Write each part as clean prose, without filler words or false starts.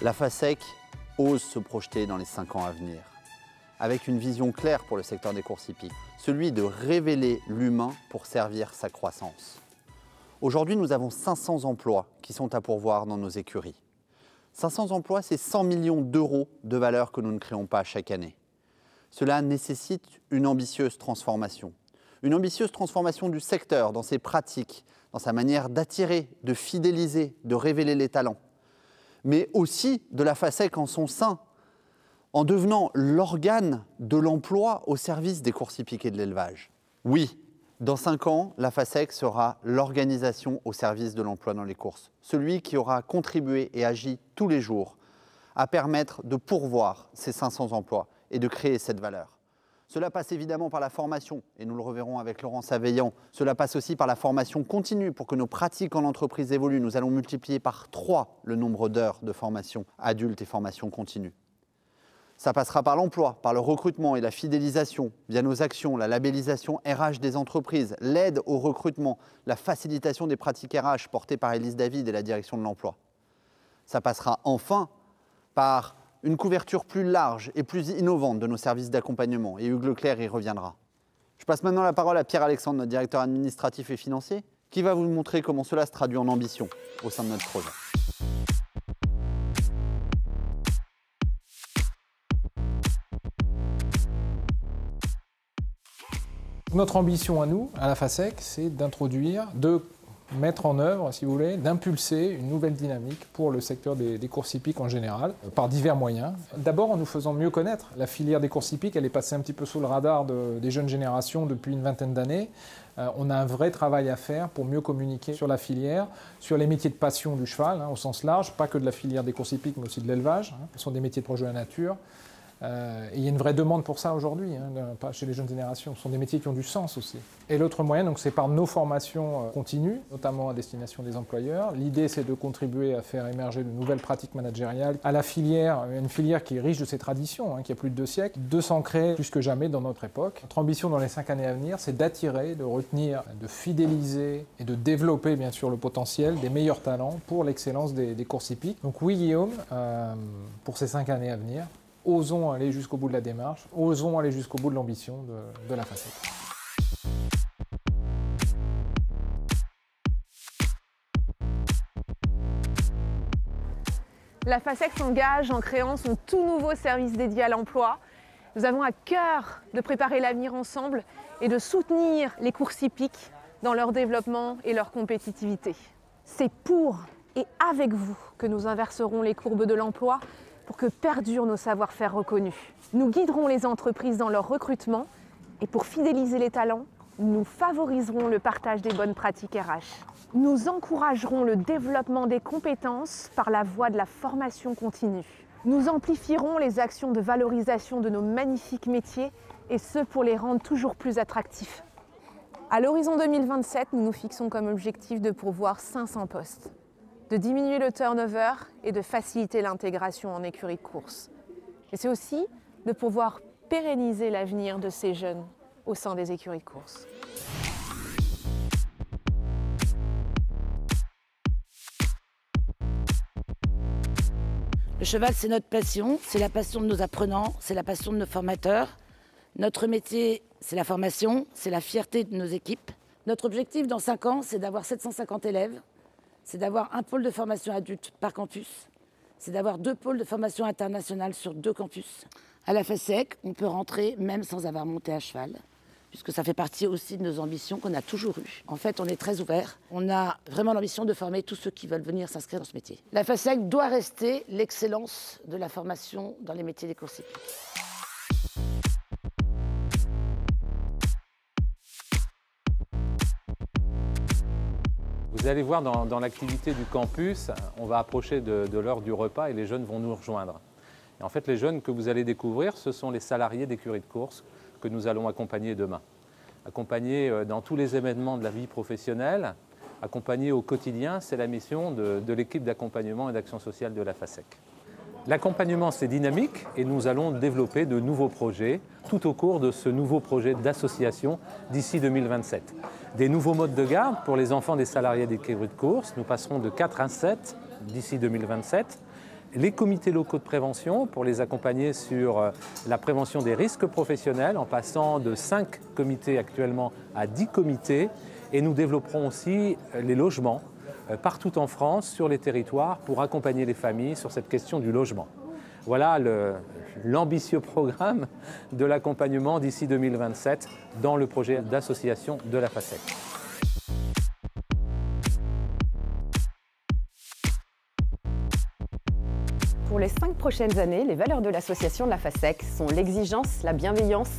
La FASEC ose se projeter dans les 5 ans à venir, avec une vision claire pour le secteur des courses hippiques, celui de révéler l'humain pour servir sa croissance. Aujourd'hui, nous avons 500 emplois qui sont à pourvoir dans nos écuries. 500 emplois, c'est 100 millions d'euros de valeur que nous ne créons pas chaque année. Cela nécessite une ambitieuse transformation. Une ambitieuse transformation du secteur dans ses pratiques, dans sa manière d'attirer, de fidéliser, de révéler les talents. Mais aussi de la FASEC en son sein, en devenant l'organe de l'emploi au service des courses hippiques et de l'élevage. Oui, dans 5 ans, la FASEC sera l'organisation au service de l'emploi dans les courses. Celui qui aura contribué et agi tous les jours à permettre de pourvoir ces 500 emplois et de créer cette valeur. Cela passe évidemment par la formation, et nous le reverrons avec Laurent Saveillant. Cela passe aussi par la formation continue pour que nos pratiques en entreprise évoluent. Nous allons multiplier par 3 le nombre d'heures de formation adulte et formation continue. Ça passera par l'emploi, par le recrutement et la fidélisation, via nos actions, la labellisation RH des entreprises, l'aide au recrutement, la facilitation des pratiques RH portées par Élise David et la direction de l'emploi. Ça passera enfin par une couverture plus large et plus innovante de nos services d'accompagnement, et Hugues Leclerc y reviendra. Je passe maintenant la parole à Pierre-Alexandre, notre directeur administratif et financier, qui va vous montrer comment cela se traduit en ambition au sein de notre projet. Notre ambition à nous, à la FASEC, c'est d'introduire, de mettre en œuvre, si vous voulez, d'impulser une nouvelle dynamique pour le secteur des courses hippiques en général, par divers moyens. D'abord en nous faisant mieux connaître. La filière des courses hippiques, elle est passée un petit peu sous le radar des jeunes générations depuis une vingtaine d'années. On a un vrai travail à faire pour mieux communiquer sur la filière, sur les métiers de passion du cheval, au sens large, pas que de la filière des courses hippiques, mais aussi de l'élevage. Ce sont des métiers de proche de la nature. Et il y a une vraie demande pour ça aujourd'hui, pas chez les jeunes générations. Ce sont des métiers qui ont du sens aussi. Et l'autre moyen, c'est par nos formations continues, notamment à destination des employeurs. L'idée, c'est de contribuer à faire émerger de nouvelles pratiques managériales à la filière, une filière qui est riche de ses traditions, qui a plus de 2 siècles, de s'ancrer plus que jamais dans notre époque. Notre ambition dans les 5 années à venir, c'est d'attirer, de retenir, de fidéliser et de développer bien sûr le potentiel des meilleurs talents pour l'excellence des courses hippiques. Donc oui, Guillaume, pour ces 5 années à venir, osons aller jusqu'au bout de la démarche, osons aller jusqu'au bout de l'ambition de la FASEC. La FASEC s'engage en créant son tout nouveau service dédié à l'emploi. Nous avons à cœur de préparer l'avenir ensemble et de soutenir les courses hippiques dans leur développement et leur compétitivité. C'est pour et avec vous que nous inverserons les courbes de l'emploi pour que perdurent nos savoir-faire reconnus. Nous guiderons les entreprises dans leur recrutement et pour fidéliser les talents, nous favoriserons le partage des bonnes pratiques RH. Nous encouragerons le développement des compétences par la voie de la formation continue. Nous amplifierons les actions de valorisation de nos magnifiques métiers et ce pour les rendre toujours plus attractifs. À l'horizon 2027, nous nous fixons comme objectif de pourvoir 500 postes, de diminuer le turnover et de faciliter l'intégration en écurie de course. Et c'est aussi de pouvoir pérenniser l'avenir de ces jeunes au sein des écuries de course. Le cheval, c'est notre passion, c'est la passion de nos apprenants, c'est la passion de nos formateurs. Notre métier, c'est la formation, c'est la fierté de nos équipes. Notre objectif dans 5 ans, c'est d'avoir 750 élèves. C'est d'avoir un pôle de formation adulte par campus. C'est d'avoir 2 pôles de formation internationale sur 2 campus. À la FASEC, on peut rentrer même sans avoir monté à cheval, puisque ça fait partie aussi de nos ambitions qu'on a toujours eues. En fait, on est très ouvert. On a vraiment l'ambition de former tous ceux qui veulent venir s'inscrire dans ce métier. La FASEC doit rester l'excellence de la formation dans les métiers des courses hippiques. Vous allez voir dans l'activité du campus, on va approcher de l'heure du repas et les jeunes vont nous rejoindre. Et en fait, les jeunes que vous allez découvrir, ce sont les salariés d'écuries de course que nous allons accompagner demain. Accompagner dans tous les événements de la vie professionnelle, accompagner au quotidien, c'est la mission de l'équipe d'accompagnement et d'action sociale de la FASEC. L'accompagnement, c'est dynamique et nous allons développer de nouveaux projets tout au cours de ce nouveau projet d'association d'ici 2027. Des nouveaux modes de garde pour les enfants des salariés des écuries de course. Nous passerons de 4 à 7 d'ici 2027. les comités locaux de prévention pour les accompagner sur la prévention des risques professionnels en passant de 5 comités actuellement à 10 comités. Et nous développerons aussi les logements partout en France, sur les territoires, pour accompagner les familles sur cette question du logement. Voilà l'ambitieux programme de l'accompagnement d'ici 2027 dans le projet d'association de la FASEC. Pour les 5 prochaines années, les valeurs de l'association de la FASEC sont l'exigence, la bienveillance,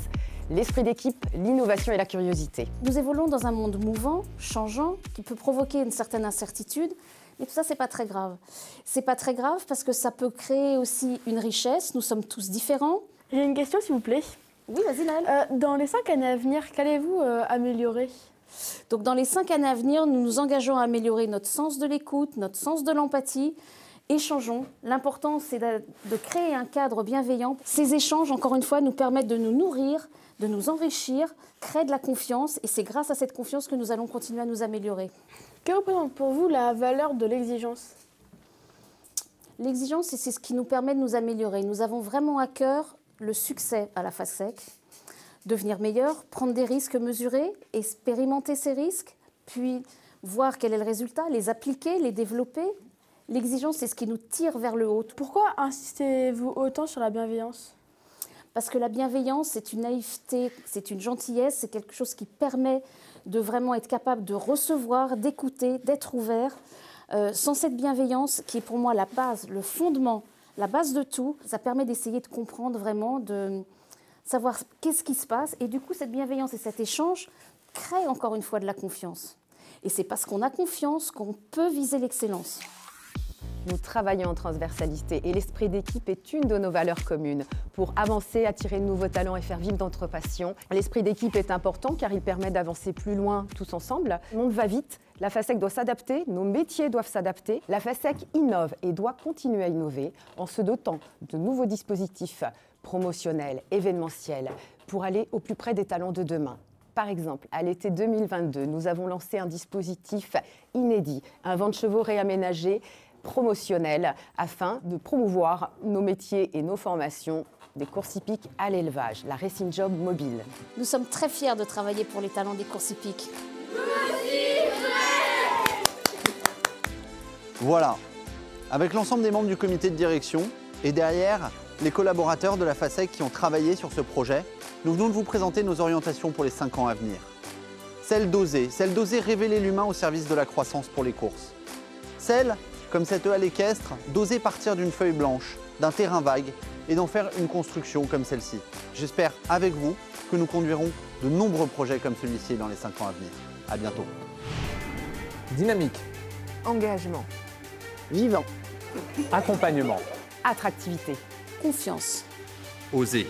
l'esprit d'équipe, l'innovation et la curiosité. Nous évoluons dans un monde mouvant, changeant, qui peut provoquer une certaine incertitude, mais tout ça, c'est pas très grave. C'est pas très grave parce que ça peut créer aussi une richesse, nous sommes tous différents. J'ai une question, s'il vous plaît. Oui, vas-y, Naël. Dans les 5 années à venir, qu'allez-vous améliorer ? Donc, dans les 5 années à venir, nous nous engageons à améliorer notre sens de l'écoute, notre sens de l'empathie. Échangeons. L'important, c'est de créer un cadre bienveillant. Ces échanges, encore une fois, nous permettent de nous nourrir, de nous enrichir, créer de la confiance. Et c'est grâce à cette confiance que nous allons continuer à nous améliorer. Que représente pour vous la valeur de l'exigence ? L'exigence, c'est ce qui nous permet de nous améliorer. Nous avons vraiment à cœur le succès à la FASEC. Devenir meilleur, prendre des risques mesurés, expérimenter ces risques, puis voir quel est le résultat, les appliquer, les développer. L'exigence, c'est ce qui nous tire vers le haut. Pourquoi insistez-vous autant sur la bienveillance ? Parce que la bienveillance, c'est une naïveté, c'est une gentillesse, c'est quelque chose qui permet de vraiment être capable de recevoir, d'écouter, d'être ouvert. Sans cette bienveillance, qui est pour moi la base, le fondement, la base de tout, ça permet d'essayer de comprendre vraiment, de savoir qu'est-ce qui se passe. Et du coup, cette bienveillance et cet échange créent encore une fois de la confiance. Et c'est parce qu'on a confiance qu'on peut viser l'excellence. Nous travaillons en transversalité et l'esprit d'équipe est une de nos valeurs communes. Pour avancer, attirer de nouveaux talents et faire vivre notre passion, l'esprit d'équipe est important car il permet d'avancer plus loin tous ensemble. Le monde va vite, la FASEC doit s'adapter, nos métiers doivent s'adapter. La FASEC innove et doit continuer à innover en se dotant de nouveaux dispositifs promotionnels, événementiels, pour aller au plus près des talents de demain. Par exemple, à l'été 2022, nous avons lancé un dispositif inédit, un vent de chevaux réaménagé, promotionnel afin de promouvoir nos métiers et nos formations des courses hippiques à l'élevage, la Racing Job mobile. Nous sommes très fiers de travailler pour les talents des courses hippiques. Voilà, avec l'ensemble des membres du comité de direction et derrière les collaborateurs de la FASEC qui ont travaillé sur ce projet, nous venons de vous présenter nos orientations pour les 5 ans à venir. Celle d'oser révéler l'humain au service de la croissance pour les courses. Celle, comme cette halle équestre, d'oser partir d'une feuille blanche, d'un terrain vague et d'en faire une construction comme celle-ci. J'espère avec vous que nous conduirons de nombreux projets comme celui-ci dans les 5 ans à venir. À bientôt. Dynamique. Engagement. Vivant, Accompagnement. attractivité. Confiance. Oser.